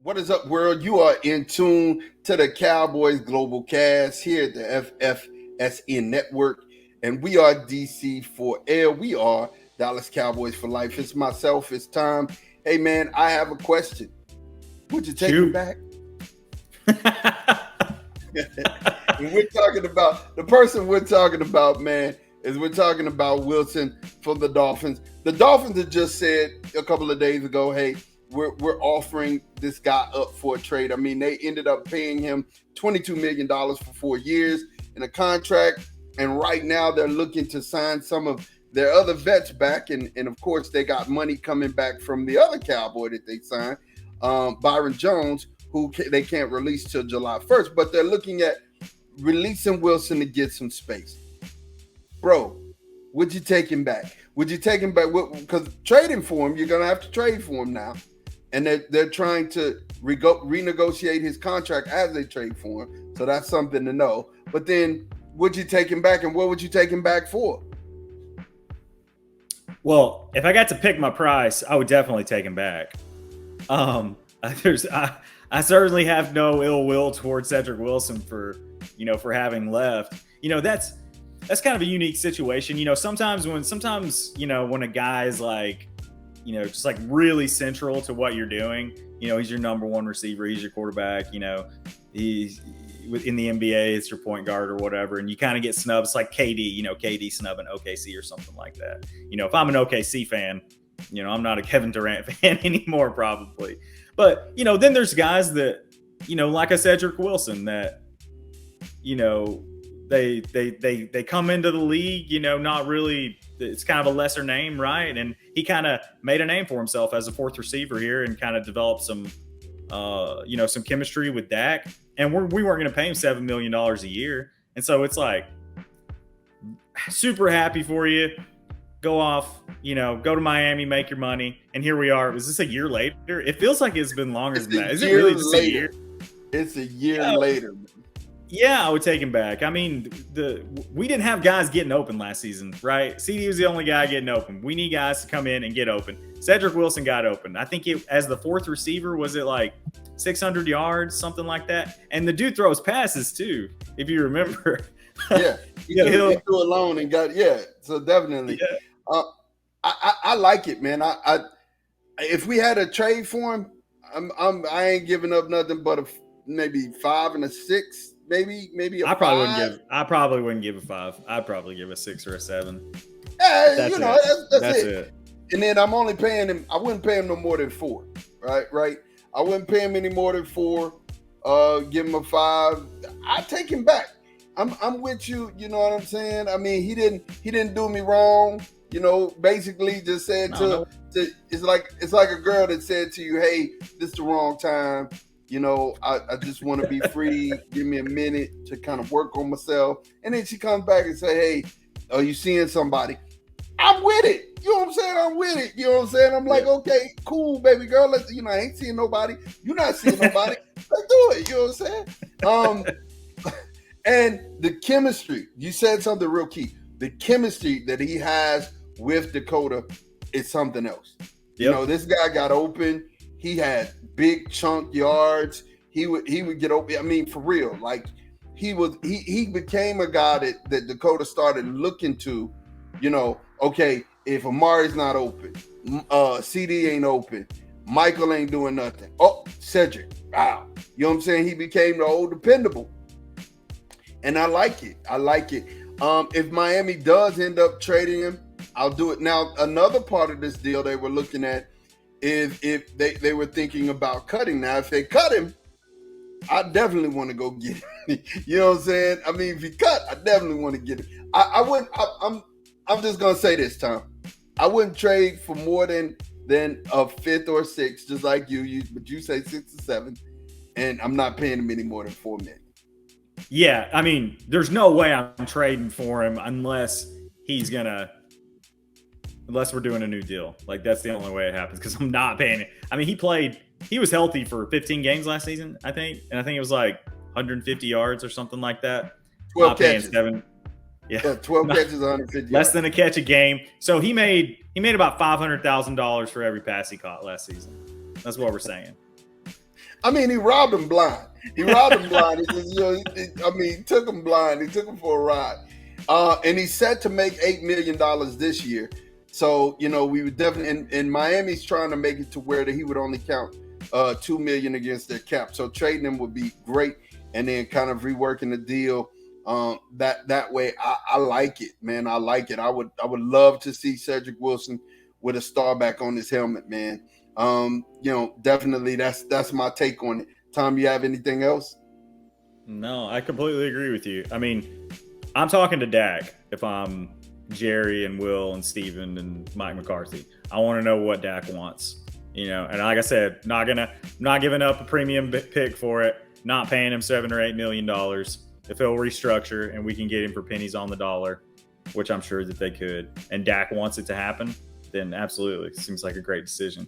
What is up, world? You are in tune to the Cowboys Global Cast here at the FFSN Network, and we are DC4L. We are Dallas Cowboys for life. It's myself. It's Tom. Hey, man, I have a question. Would you take him back? And we're talking about the person we're talking about, man. We're talking about Wilson for the Dolphins. The Dolphins had just said a couple of days ago, hey, we're offering this guy up for a trade. I mean, they ended up paying him $22 million for 4 years in a contract. And right now they're looking to sign some of their other vets back. And of course, they got money coming back from the other Cowboy that they signed, Byron Jones, who they can't release till July 1st. But they're looking at releasing Wilson to get some space. Bro, would you take him back? Would you take him back? Because trading for him, you're going to have to trade for him now. And they're trying to renegotiate his contract as they trade for him. So that's something to know. But then, would you take him back, and what would you take him back for? Well, if I got to pick my price, I would definitely take him back. I certainly have no ill will towards Cedric Wilson for having left. That's kind of a unique situation. Sometimes when a guy is like, just like really central to what you're doing, he's your number one receiver, he's your quarterback, he's in the NBA, it's your point guard or whatever, and you kind of get snubbed. It's like KD, KD snubbing OKC or something like that. If I'm an OKC fan, I'm not a Kevin Durant fan anymore, probably. But, then there's guys that, like a Cedric Wilson that, they come into the league, not really, it's kind of a lesser name, right? And he kind of made a name for himself as a fourth receiver here and kind of developed some chemistry with Dak. And we weren't going to pay him $7 million a year. And so it's like, super happy for you. Go off, go to Miami, make your money. And here we are. Was this a year later? It feels like it's been longer than that. Is it really just a year? It's a year later. Yeah, I would take him back. I mean, we didn't have guys getting open last season, right? CD was the only guy getting open. We need guys to come in and get open. Cedric Wilson got open. I think as the fourth receiver, was it like 600 yards, something like that? And the dude throws passes too, if you remember. Yeah, he threw alone and got So definitely, yeah. I like it, man. I if we had a trade for him, I ain't giving up nothing but maybe 5 and a 6. Maybe a I probably 5. wouldn't give a 5. I'd probably give a 6 or a 7. Yeah, that's it. And then I'm only paying him. I wouldn't pay him no more than 4. Right. I wouldn't pay him any more than 4. Give him a 5. I'd take him back. I'm with you. You know what I'm saying? I mean, he didn't do me wrong. Basically just said it's like a girl that said to you, hey, this is the wrong time. I just want to be free. Give me a minute to kind of work on myself. And then she comes back and say, hey, are you seeing somebody? I'm with it. You know what I'm saying? I'm with it. You know what I'm saying? I'm like, okay, cool, baby girl. Let's, I ain't seeing nobody. You're not seeing nobody. Let's do it. You know what I'm saying? And the chemistry, you said something real key. The chemistry that he has with Dakota is something else. Yep. This guy got open. He had big chunk yards. He would get open. I mean, for real. Like he became a guy that Dakota started looking to, okay, if Amari's not open, CD ain't open, Michael ain't doing nothing. Oh, Cedric. Wow. You know what I'm saying? He became the old dependable. And I like it. If Miami does end up trading him, I'll do it. Now, another part of this deal they were looking at is if they were thinking about cutting. Now, if they cut him, I definitely want to go get him. You know what I'm saying? I mean, if he cut, I definitely want to get him. I wouldn't. I'm just gonna say this, Tom. I wouldn't trade for more than a 5th or 6th, just like you. But you say 6 or 7, and I'm not paying him any more than $4 million. Yeah, I mean, there's no way I'm trading for him unless we're doing a new deal. Like, that's the only way it happens, because I'm not paying it. I mean, he was healthy for 15 games last season, I think. And I think it was like 150 yards or something like that. 12 catches. 7. Yeah, 12 catches, 150 yards. Less than a catch a game. So he made about $500,000 for every pass he caught last season. That's what we're saying. I mean, he robbed him blind. He robbed him blind. He took him blind. He took him for a ride. And he's set to make $8 million this year. So, we would definitely, and Miami's trying to make it to where he would only count $2 million against their cap. So trading him would be great, and then kind of reworking the deal that way. I like it, man. I like it. I would love to see Cedric Wilson with a star back on his helmet, man. Definitely that's my take on it. Tom, you have anything else? No, I completely agree with you. I mean, I'm talking to Dak if I'm Jerry and Will and Steven and Mike McCarthy. I want to know what Dak wants, and like I said, not giving up a premium pick for it, not paying him $7 or $8 million. If he'll restructure and we can get him for pennies on the dollar, which I'm sure that they could, and Dak wants it to happen, then absolutely. Seems like a great decision.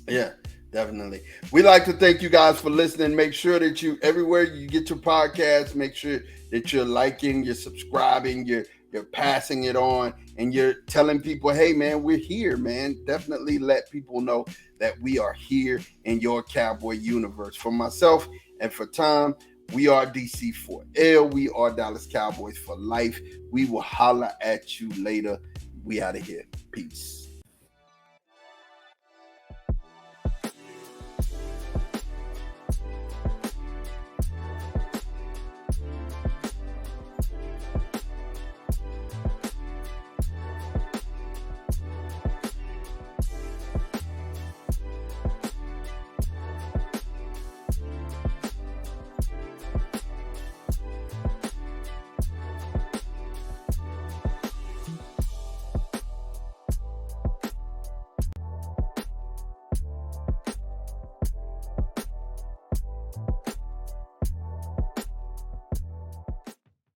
Yeah, definitely. We like to thank you guys for listening. Make sure that everywhere you get your podcast, make sure that you're liking, you're subscribing, you're passing it on, and you're telling people, hey, man, we're here, man. Definitely let people know that we are here in your Cowboy universe. For myself and for Tom, we are DC4L. We are Dallas Cowboys for life. We will holler at you later. We out of here. Peace.